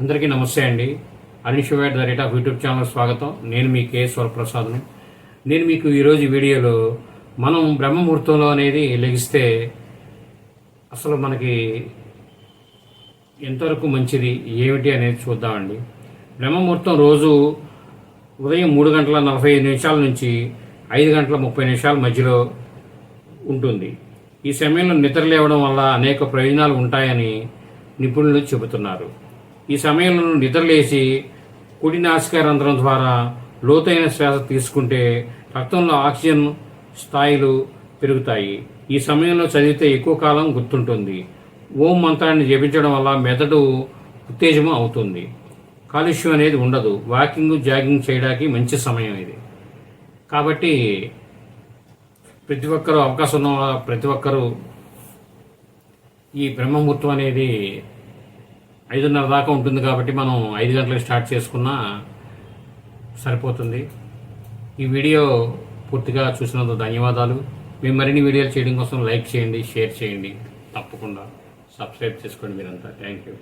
అందరికీ నమస్తే అండి. అనిషువేట్ the rate of YouTube channel స్వాగతం. నేను మీ కే స్వరప్రసాద్ను. నేను మీకు ఈరోజు వీడియోలో మనం బ్రహ్మముహూర్తంలో అనేది లెగిస్తే అసలు మనకి ఎంతవరకు మంచిది ఏమిటి అనేది చూద్దామండి. బ్రహ్మముహూర్తం రోజు ఉదయం 3:45 నుంచి 5:30 మధ్యలో ఉంటుంది. ఈ సమయంలో నిద్ర లేవడం వల్ల అనేక ప్రయోజనాలు ఉంటాయని నిపుణులు చెబుతున్నారు. ఈ సమయంలో నిద్రలేసి కుడి నాసికా రంధ్రం ద్వారా లోతైన శ్వాస తీసుకుంటే రక్తంలో ఆక్సిజన్ స్థాయిలు పెరుగుతాయి. ఈ సమయంలో చదివితే ఎక్కువ కాలం గుర్తుంటుంది. ఓం మంత్రాన్ని జపించడం వల్ల మెదడు ఉత్తేజం అవుతుంది. కాలుష్యం అనేది ఉండదు. వాకింగ్ జాగింగ్ చేయడానికి మంచి సమయం ఇది. కాబట్టి ప్రతి ఒక్కరూ అవకాశం ఉన్న ప్రతి ఒక్కరూ ఈ బ్రహ్మముహూర్తం అనేది 5:30 దాకా ఉంటుంది. కాబట్టి మనం 5 గంటలకు స్టార్ట్ చేసుకున్నా సరిపోతుంది. ఈ వీడియో పూర్తిగా చూసినందుకు ధన్యవాదాలు. మేము మరిన్ని వీడియోలు చేయడం కోసం లైక్ చేయండి, షేర్ చేయండి, తప్పకుండా సబ్స్క్రైబ్ చేసుకోండి మీరంతా. Thank you.